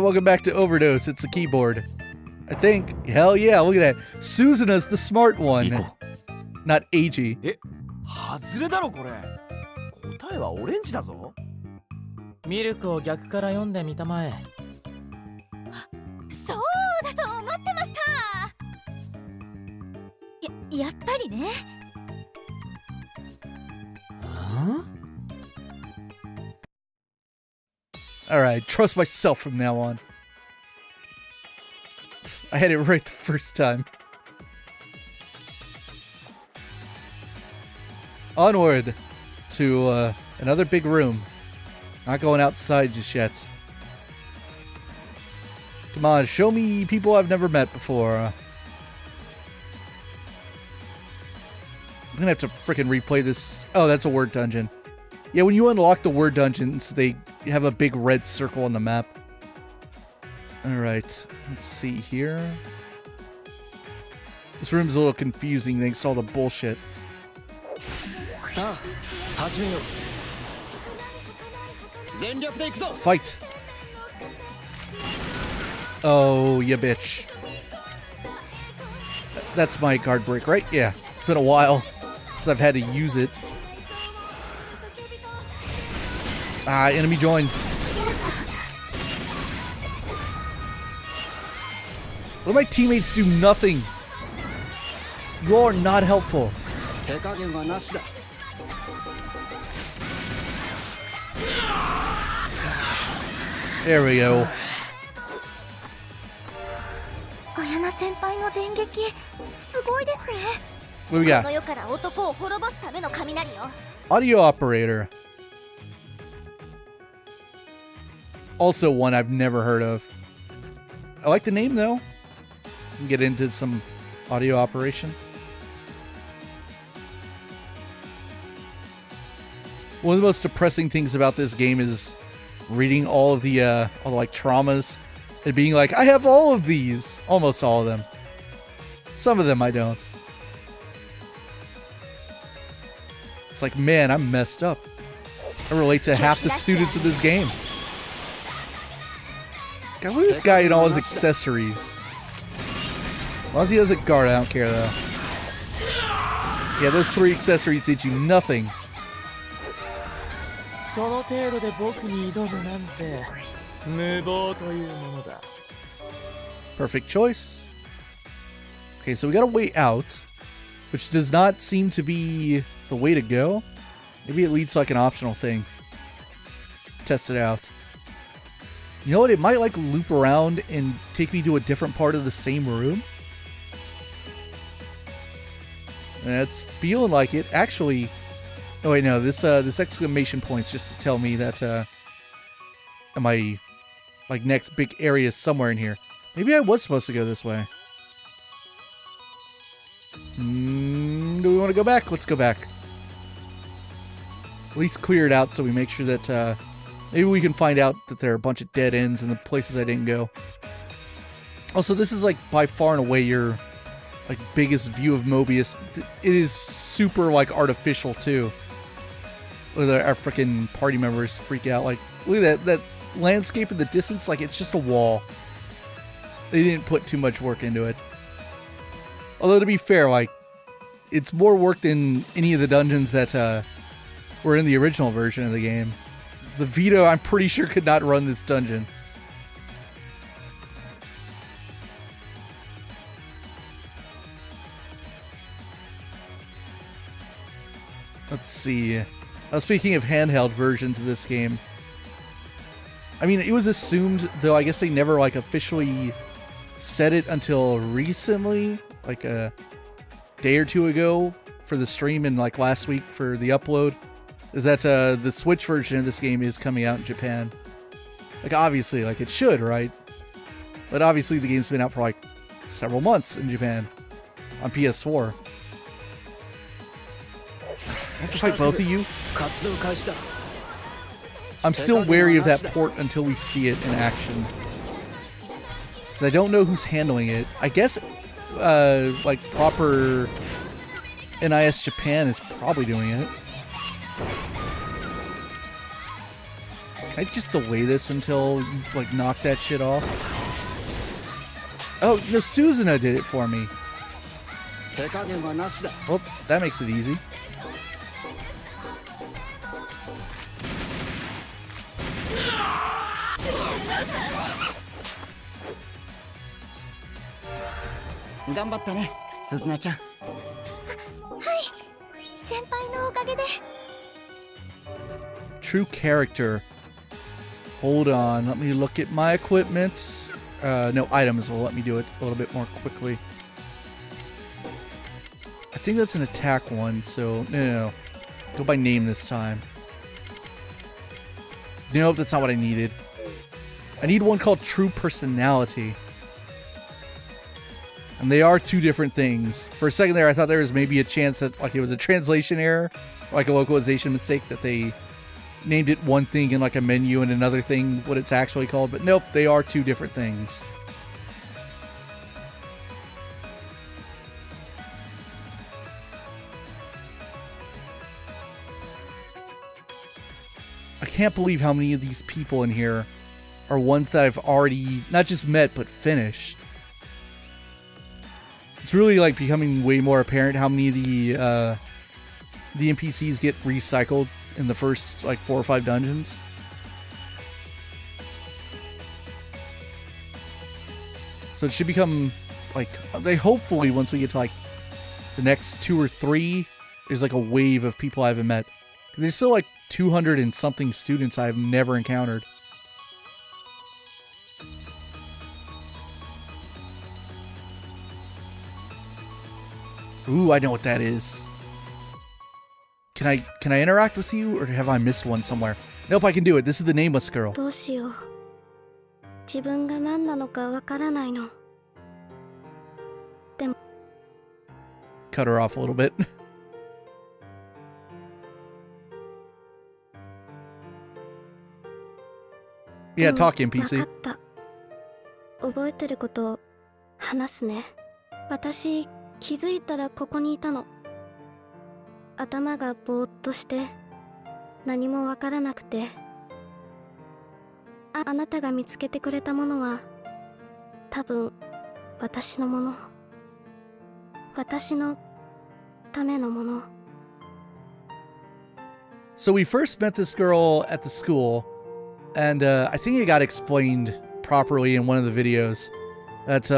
welcome back to Overdose. It's a keyboard. I think. Hell yeah, look at that. Suzuna's the smart one. Not AG. 外れだろこれ。答えはオレンジだぞ。ミルクを逆から読んでみたまえ。そうだと思ってました。やっぱりね。Alright, trust myself from now on. I had it right the first time. Onward to another big room. Not going outside just yet. Come on, show me people I've never met before. I'm gonna have to frickin' replay this. Oh, that's a word dungeon. Yeah, when you unlock the word dungeons, they have a big red circle on the map. Alright, let's see here. This room's a little confusing thanks to all the bullshit. Let's fight! Oh, you bitch. That's my guard break, right? Yeah, it's been a while since I've had to use it. Ah, enemy joined. Let my teammates do nothing. You all are not helpful. There we go. What do we got? Audio operator. Also one I've never heard of. I like the name though. Can get into some audio operation. One of the most depressing things about this game is reading all the like traumas and being like, I have all of these. Almost all of them. Some of them I don't. It's like, man, I'm messed up. I relate to half the students of this game. God, look at this guy and all his accessories. As long as he doesn't guard, I don't care though. Yeah, those 3 accessories did you nothing. Perfect choice. Okay, so we got a way out, which does not seem to be the way to go. Maybe it leads to like an optional thing. Test it out. You know what? It might like loop around and take me to a different part of the same room. That's feeling like it. Actually, oh wait, no. This exclamation point's just to tell me that my like next big area is somewhere in here. Maybe I was supposed to go this way. Do we want to go back? Let's go back. At least clear it out so we make sure that maybe we can find out that there are a bunch of dead ends in the places I didn't go. Also, this is like by far and away your like biggest view of Mobius. It is super like artificial too. Look at our freaking party members freak out. Like, look at that landscape in the distance. Like, it's just a wall. They didn't put too much work into it. Although to be fair, like, it's more work than any of the dungeons that were in the original version of the game. The Vita, I'm pretty sure, could not run this dungeon. Let's see. Speaking of handheld versions of this game, I mean, it was assumed, though I guess they never like officially said it until recently, like a day or two ago for the stream and like last week for the upload, is that the Switch version of this game is coming out in Japan. Like, obviously, like it should, right? But obviously the game's been out for like several months in Japan on PS4. I have to fight both of you? I'm still wary of that port until we see it in action. Because I don't know who's handling it. I guess, like, proper NIS Japan is probably doing it. I just delay this until you, like, knock that shit off. Oh, no, Suzuna did it for me. Well, that makes it easy. True character. Hold on, let me look at my equipment. No, items will let me do it a little bit more quickly. I think that's an attack one, so no. Go by name this time. Nope, that's not what I needed. I need one called True Personality. And they are two different things. For a second there, I thought there was maybe a chance that like it was a translation error, like a localization mistake, that they named it one thing in like a menu and another thing what it's actually called. But nope, they are two different things. I can't believe how many of these people in here are ones that I've already not just met but finished. It's really like becoming way more apparent how many of the NPCs get recycled in the first like 4 or 5 dungeons. So it should become like, they hopefully once we get to like the next 2 or 3, there's like a wave of people I haven't met. There's still like 200 and something students I've never encountered. Ooh, I know what that is. Can I interact with you, or have I missed one somewhere? Nope, I can do it. This is the Nameless girl. Cut her off a little bit. Yeah, talk NPC. 覚えてること話すね。私気づいたらここにいたの。頭がぼーっとして何もわからなくて。あなたが見つけてくれたものは多分私のもの。私のためのもの。So we first met this girl at the school, and I think it got explained properly in one of the videos that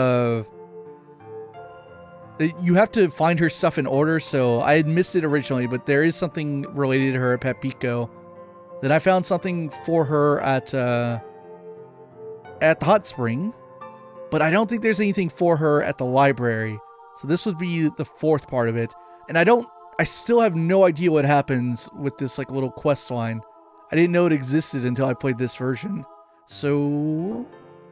you have to find her stuff in order. So I had missed it originally, but there is something related to her at Peppico. Then I found something for her at the hot spring, but I don't think there's anything for her at the library. So this would be the 4th part of it. And I still have no idea what happens with this like little quest line. I didn't know it existed until I played this version. So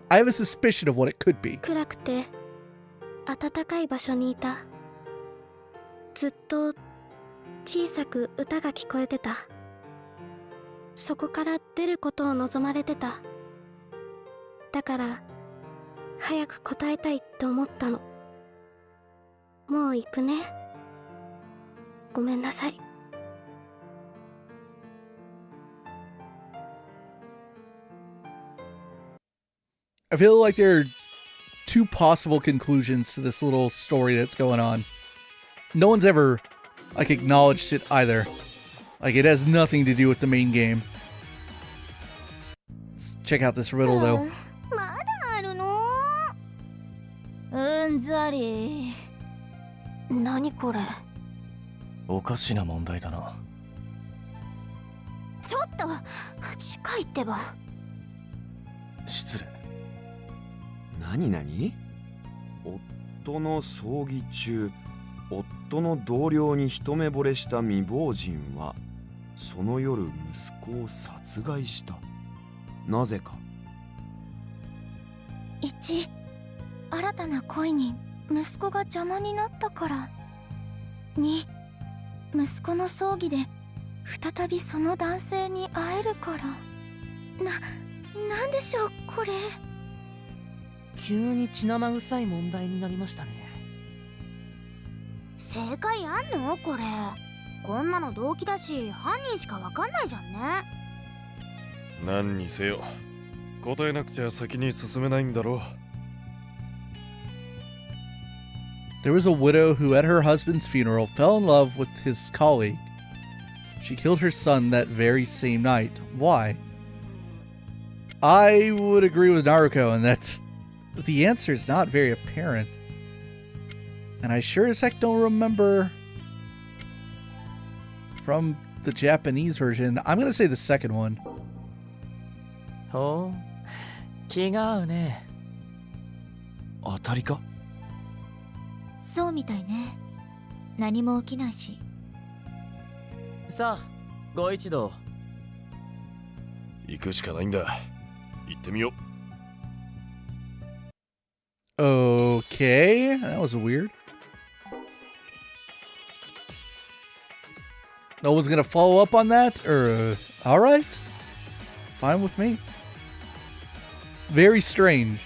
I have a suspicion of what it could be. 暗くて暖かい場所にいた。ずっと小さく歌が聞こえてた。そこから出ることを望まれてた。だから早く答えたいって思ったの。もう行くね。ごめんなさい。I feel like there are 2 possible conclusions to this little story that's going on. No one's ever like acknowledged it either. Like it has nothing to do with the main game. Let's check out this riddle though. まだあるの？うんざり。何これ？おかしな問題だな。ちょっと近いってば。失礼。何何？夫の葬儀中、夫の同僚に一目惚れした未亡人はその夜息子を殺害した。なぜか。1、新たな恋に息子が邪魔になったから。2、息子の葬儀で再びその男性に会えるから。なんでしょうこれ。急に血生臭い問題になりましたね。正解あんのこれ。こんなの動機だし犯人しかわかんないじゃんね。何にせよ答えなくちゃ先に進めないんだろう。 There was a widow who at her husband's funeral fell in love with his colleague. She killed her son that very same night. Why? I would agree with Naruko in that the answer is not very apparent. And I sure as heck don't remember from the Japanese version. I'm going to say the second one. ほう、気が合うね。当たりか？そうみたいね。何も起きないし。さあ、ご一同。行くしかないんだ。行ってみよう。 Okay, that was weird. No one's gonna follow up on that? Or, alright. Fine with me. Very strange.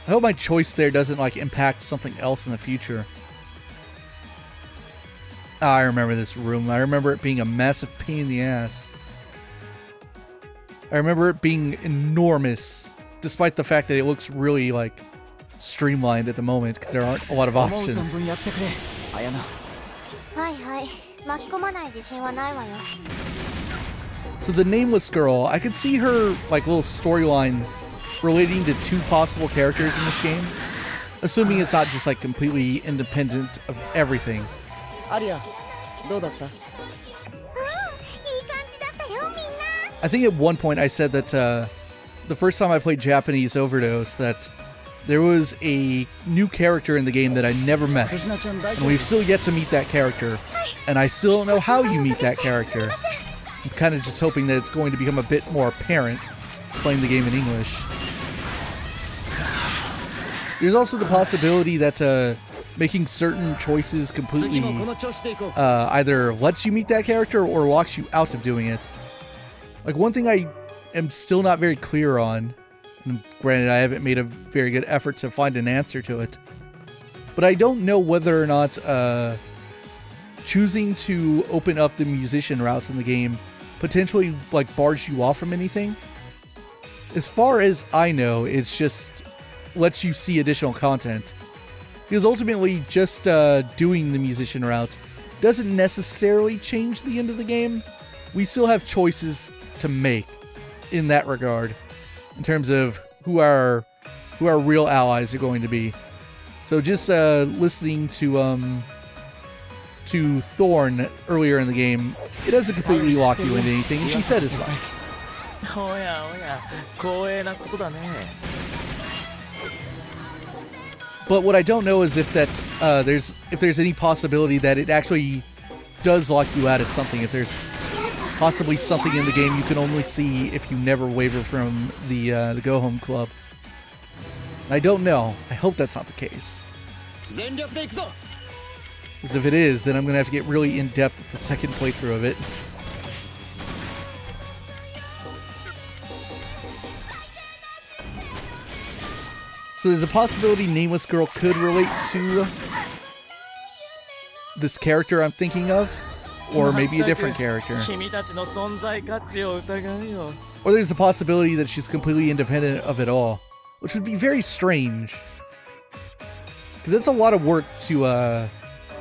I hope my choice there doesn't, like, impact something else in the future. Ah, I remember this room. I remember it being a massive pain in the ass. I remember it being enormous, despite the fact that it looks really, like, streamlined at the moment, because there aren't a lot of options. はいはい。巻き込まない自信はないわよ。 So the Nameless girl, I could see her, like, little storyline relating to two possible characters in this game, assuming it's not just, like, completely independent of everything. アリア、どうだった？ I think at one point I said that the first time I played Japanese Overdose that there was a new character in the game that I never met, and we've still yet to meet that character, and I still don't know how you meet that character. I'm kind of just hoping that it's going to become a bit more apparent playing the game in English. There's also the possibility that making certain choices completely either lets you meet that character or locks you out of doing it. Like, one thing I am still not very clear on, and granted I haven't made a very good effort to find an answer to it, but I don't know whether or not choosing to open up the musician routes in the game potentially, like, bars you off from anything. As far as I know, it's just lets you see additional content. Because ultimately, just doing the musician route doesn't necessarily change the end of the game. We still have choices to make in that regard, in terms of who our real allies are going to be. So just listening to Thorn earlier in the game, it doesn't completely lock you into anything. She said as much. おやおや、光栄なことだね。 But what I don't know is if that if there's any possibility that it actually does lock you out of something. If there's possibly something in the game you can only see if you never waver from the Go Home Club. I don't know. I hope that's not the case. Because if it is, then I'm gonna have to get really in depth with the second playthrough of it. So there's a possibility Nameless Girl could relate to this character I'm thinking of, or maybe a different character. 君たちの存在価値を疑うよ。 Or there's the possibility that she's completely independent of it all, which would be very strange. Because that's a lot of work to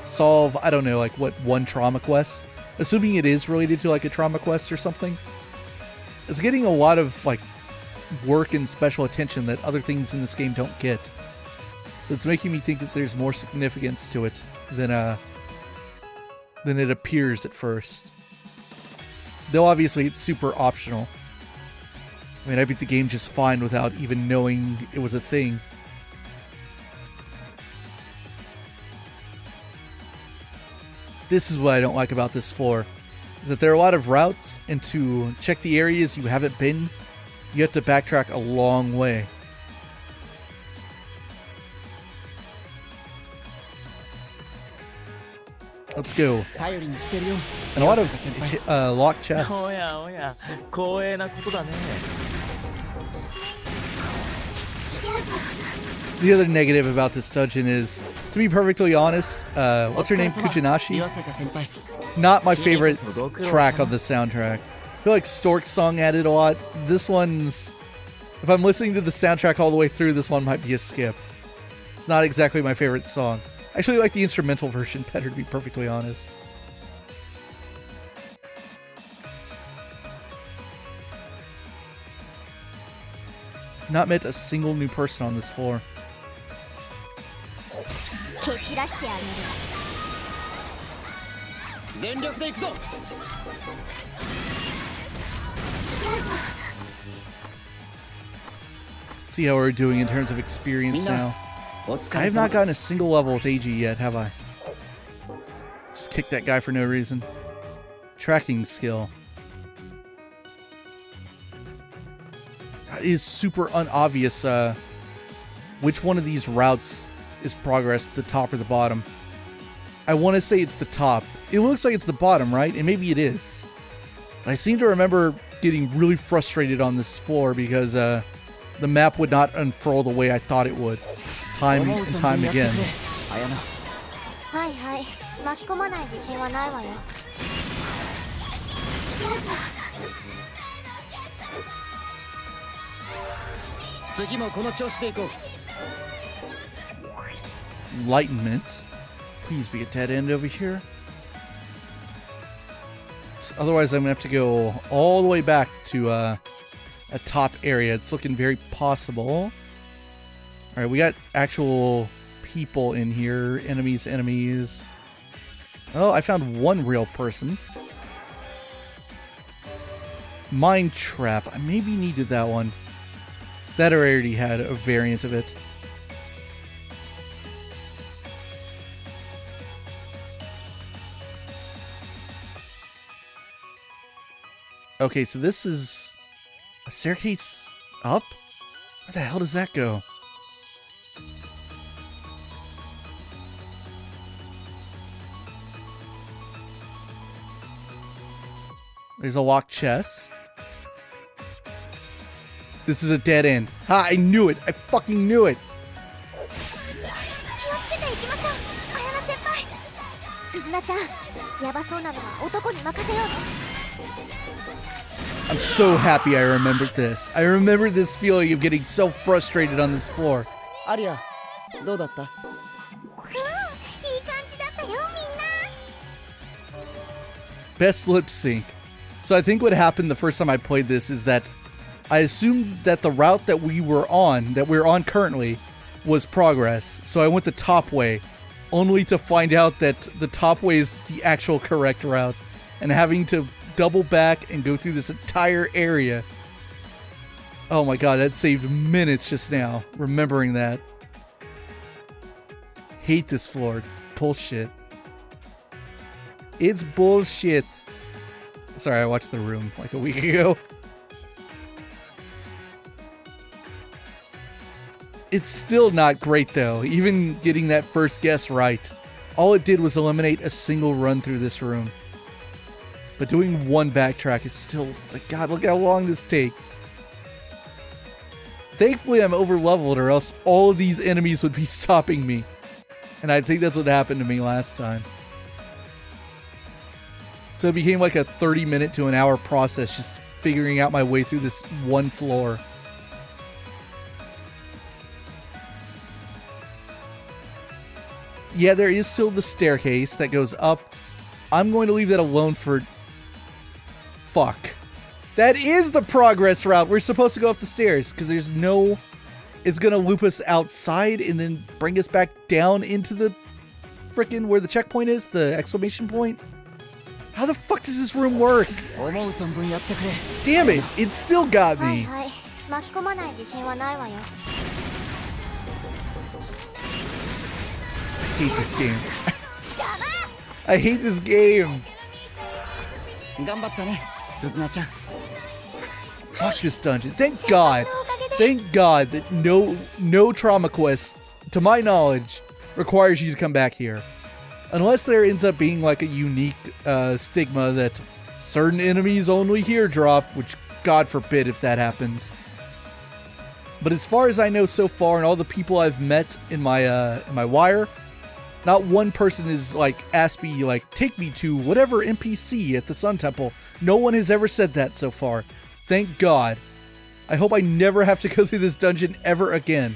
solve, I don't know, like, what, one trauma quest? Assuming it is related to, like, a trauma quest or something. It's getting a lot of, like, work and special attention that other things in this game don't get. So it's making me think that there's more significance to it than it appears at first. Though obviously it's super optional. I mean, I beat the game just fine without even knowing it was a thing. This is what I don't like about this floor, is that there are a lot of routes, and to check the areas you haven't been, you have to backtrack a long way. Let's go. And a lot of locked chests. おやおや、光栄なことだね。The other negative about this dungeon is, to be perfectly honest, what's her name? Kuchinashi? Not my favorite track on the soundtrack. I feel like Stork's song added a lot. This one's... If I'm listening to the soundtrack all the way through, this one might be a skip. It's not exactly my favorite song. I actually like the instrumental version better, to be perfectly honest. I've not met a single new person on this floor. See how we're doing in terms of experience now. I have not gotten a single level with AG yet, have I? Just kicked that guy for no reason. Tracking skill. It is super unobvious which one of these routes is progress, the top or the bottom. I want to say it's the top. It looks like it's the bottom, right? And maybe it is. But I seem to remember getting really frustrated on this floor because the map would not unfurl the way I thought it would. Time and time again. Enlightenment. Please be a dead end over here. Otherwise, I'm gonna have to go all the way back to a top area. It's looking very possible. All right, we got actual people in here. Enemies. Oh, I found one real person. Mine trap. I maybe needed that one. That already had a variant of it. Okay, so this is a staircase up? Where the hell does that go? There's a locked chest. This is a dead end. Ha, I knew it. I fucking knew it. I'm so happy I remembered this. I remember this feeling of getting so frustrated on this floor. Aria, どうだった? Best lip sync. So I think what happened the first time I played this is that I assumed that the route that we're on currently, was progress. So I went the top way, only to find out that the top way is the actual correct route, and having to double back and go through this entire area. Oh my god, that saved minutes just now, remembering that. Hate this floor. It's bullshit. It's bullshit. Sorry, I watched The Room like a week ago. It's still not great though, even getting that first guess right. All it did was eliminate a single run through this room. But doing one backtrack is still, like, god, look how long this takes. Thankfully I'm over leveled, or else all of these enemies would be stopping me. And I think that's what happened to me last time. So it became like a 30-minute to an hour process just figuring out my way through this one floor. Yeah, there is still the staircase that goes up. I'm going to leave that alone for... Fuck. That is the progress route. We're supposed to go up the stairs because there's no... It's going to loop us outside and then bring us back down into the frickin' where the checkpoint is, the exclamation point. How the fuck does this room work? Damn it, it still got me. I hate this game. I hate this game. Fuck this dungeon. Thank God. Thank God that no trauma quest, to my knowledge, requires you to come back here. Unless there ends up being like a unique stigma that certain enemies only here drop, which God forbid if that happens. But as far as I know so far, and all the people I've met in my wire, not one person has like asked me like take me to whatever NPC at the Sun Temple. No one has ever said that so far. Thank God. I hope I never have to go through this dungeon ever again.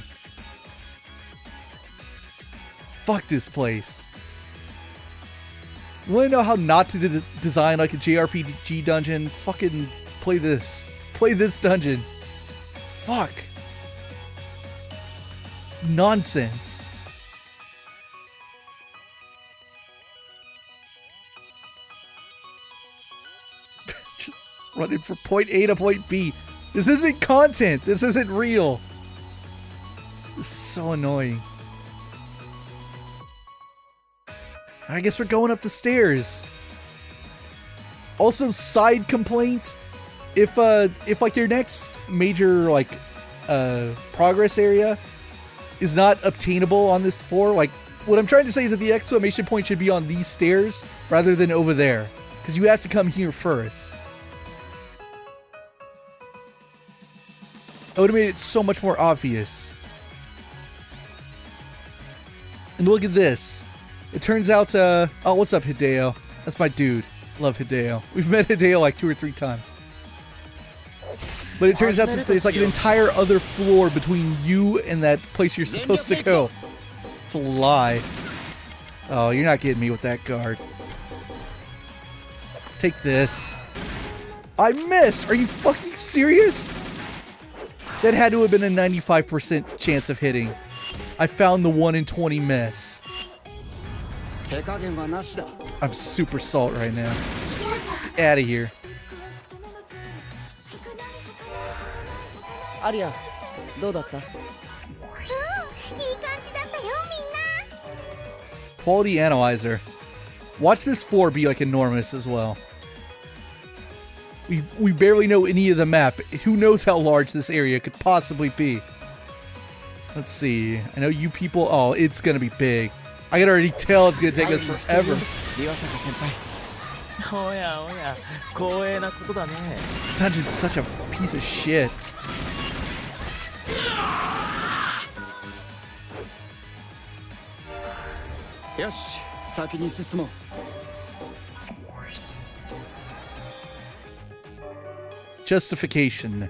Fuck this place. You wanna know how not to design like a JRPG dungeon? Fucking play this. Play this dungeon. Fuck. Nonsense. Just running from point A to point B. This isn't content. This isn't real. This is so annoying. I guess we're going up the stairs. Also, side complaint. If like your next major like progress area is not obtainable on this floor, like what I'm trying to say is that the exclamation point should be on these stairs rather than over there, because you have to come here first. I would have made it so much more obvious. And look at this. It turns out, oh, what's up, Hideo? That's my dude. Love Hideo. We've met Hideo like 2 or 3 times. But it turns out that there's like an entire other floor between you and that place you're supposed to go. It's a lie. Oh, you're not getting me with that guard. Take this. I missed! Are you fucking serious? That had to have been a 95% chance of hitting. I found the 1 in 20 miss. I'm super salt right now. Get out of here. アリア、どうだった？いい感じだったよみんな。 Quality analyzer. Watch this floor be like enormous as well. We barely know any of the map. Who knows how large this area could possibly be? Let's see. I know you people. Oh, it's gonna be big. I can already tell it's gonna take us forever. おやおや、光栄なことだね。 Dungeon's such a piece of shit. Yosh, 先に進もう。Justification.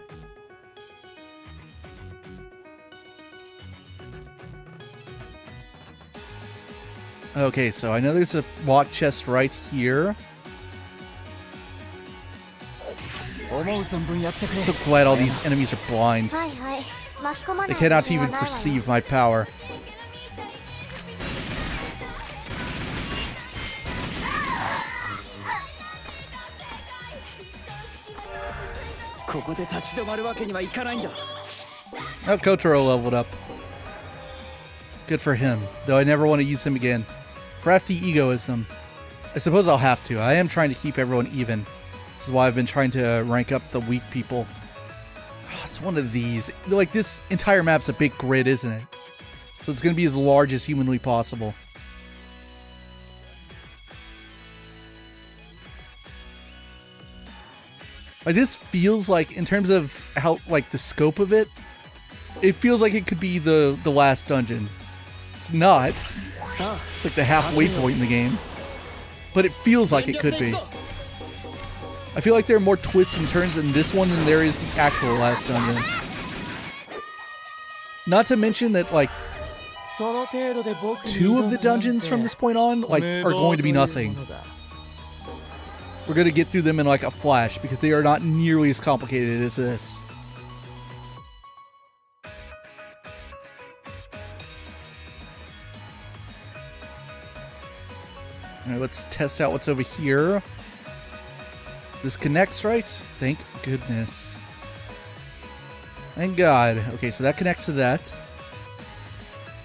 Okay, so I know there's a lock chest right here. So glad all these enemies are blind. They cannot even perceive my power. Oh, Kotaro leveled up. Good for him, though I never want to use him again. Crafty egoism. I suppose I'll have to. I am trying to keep everyone even. This is why I've been trying to rank up the weak people. It's one of these. Like, this entire map's a big grid, isn't it? So it's going to be as large as humanly possible. Like, this feels like, in terms of how, like, the scope of it, it feels like it could be the last dungeon. It's not. It's like the halfway point in the game. But it feels like it could be. I feel like there are more twists and turns in this one than there is the actual last dungeon. Not to mention that, like, 2 of the dungeons from this point on, like, are going to be nothing. We're going to get through them in like a flash because they are not nearly as complicated as this. Alright, let's test out what's over here. This connects, right? Thank goodness. Thank God. Okay, so that connects to that.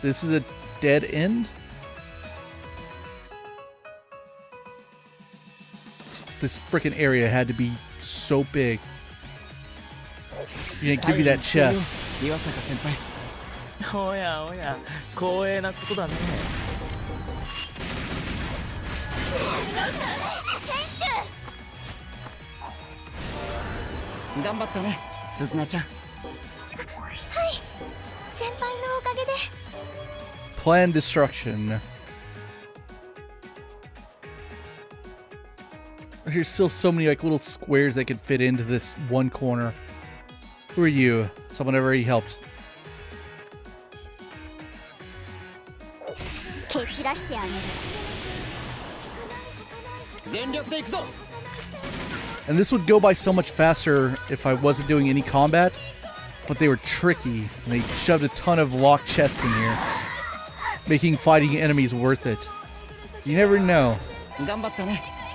This is a dead end. This freaking area had to be so big. You didn't give me that chest. おやおや、光栄なことだね。頑張ったね、鈴菜ちゃん。はい、Planned destruction. There's still so many like little squares that could fit into this one corner. Who are you? Someone I've already helped. And this would go by so much faster if I wasn't doing any combat, but they were tricky, and they shoved a ton of locked chests in here, making fighting enemies worth it. You never know.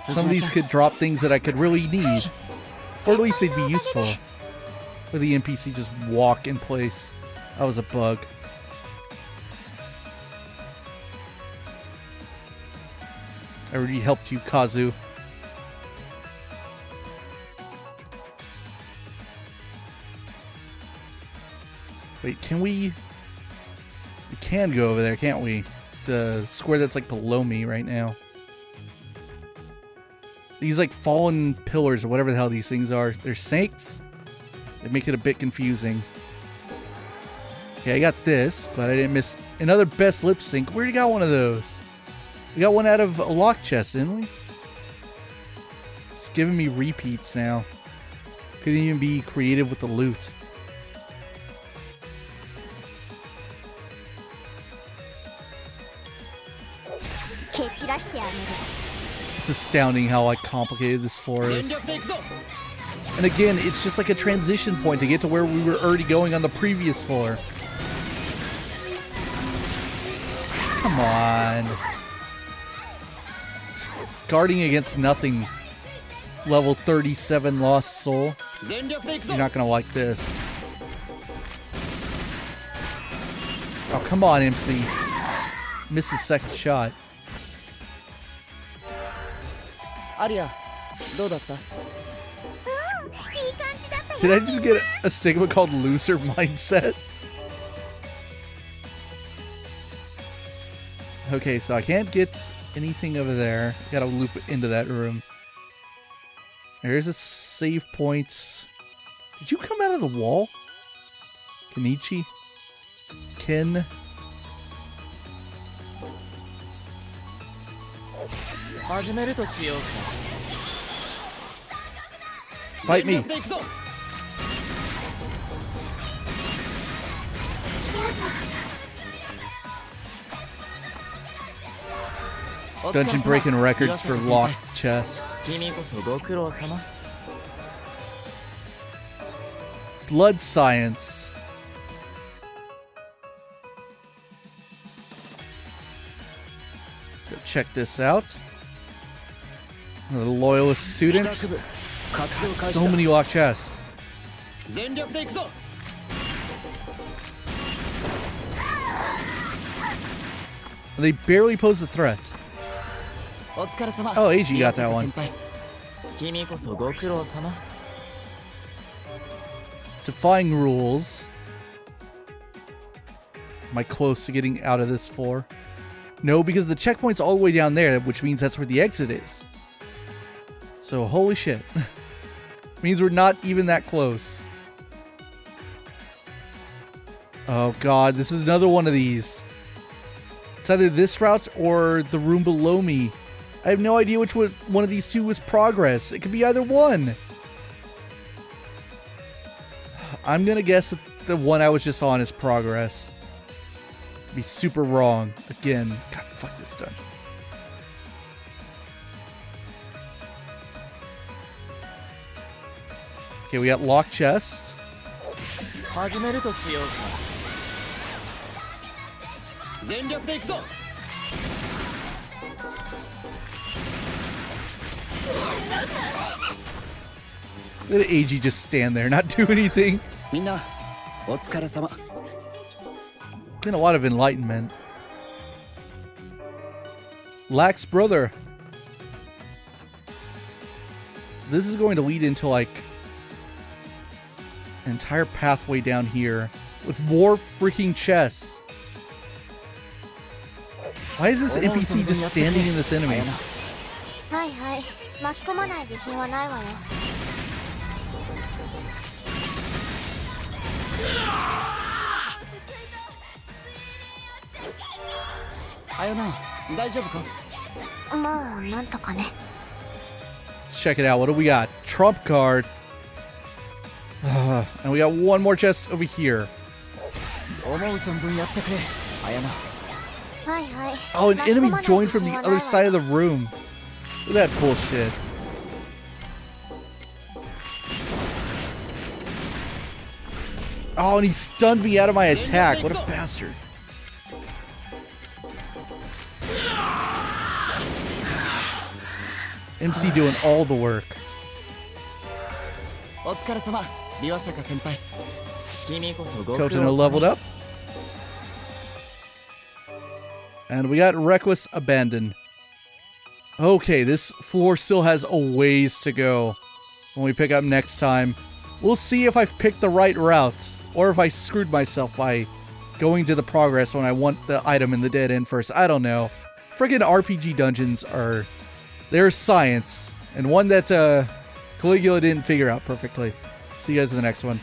Some of these could drop things that I could really need, or at least they'd be useful. Or the NPC just walk in place. That was a bug. I already helped you, Kazu. Wait, can we... We can go over there, can't we? The square that's like below me right now. These like fallen pillars or whatever the hell these things are. They're snakes? They make it a bit confusing. Okay, I got this. Glad I didn't miss another best lip sync. Where you got one of those? We got one out of a lock chest, didn't we? It's giving me repeats now. Couldn't even be creative with the loot. It's astounding how like complicated this floor is. And again, it's just like a transition point to get to where we were already going on the previous floor. Come on. Guarding against nothing. Level 37 Lost Soul. You're not gonna like this. Oh, come on, MC. Missed his second shot. Aria, どうだった? Did I just get a stigma called loser mindset? Okay, so I can't get anything over there. Gotta loop into that room. There's a save point. Did you come out of the wall? Kenichi? Ken? Fight me! Dungeon breaking records for locked chests. Blood science. Let's go check this out. The loyalist students. So many locked chests. They barely pose a threat. Oh, AG got that one. Defying rules. Am I close to getting out of this floor? No, because the checkpoint's all the way down there, which means that's where the exit is. So, holy shit. Means we're not even that close. Oh god, this is another one of these. It's either this route or the room below me. I have no idea which one of these two was progress. It could be either one. I'm gonna guess that the one I was just on is progress. Be super wrong. Again. God, fuck this dungeon. Okay, we got locked chest. Let AG just stand there, not do anything. Getting a lot of enlightenment. Lax brother. This is going to lead into like an entire pathway down here with more freaking chests. Why is this NPC just standing in this enemy? あやな、大丈夫か？まあなんとかね。 Let's check it out. What do we got? Trump card. And we got one more chest over here. 思う存分やってくれ、あやな。はいはい。 Oh, an enemy joined from the other side of the room. Look at that bullshit. Oh, and he stunned me out of my attack. What a bastard. MC doing all the work. お疲れ様、岩坂先輩。君こそご苦労 Kotano leveled up. And we got Reckless Abandon. Okay, this floor still has a ways to go. When we pick up next time, we'll see if I've picked the right routes, or if I screwed myself by going to the progress when I want the item in the dead end first. I don't know. Freaking RPG dungeons are... they're science, and one that Caligula didn't figure out perfectly. See you guys in the next one.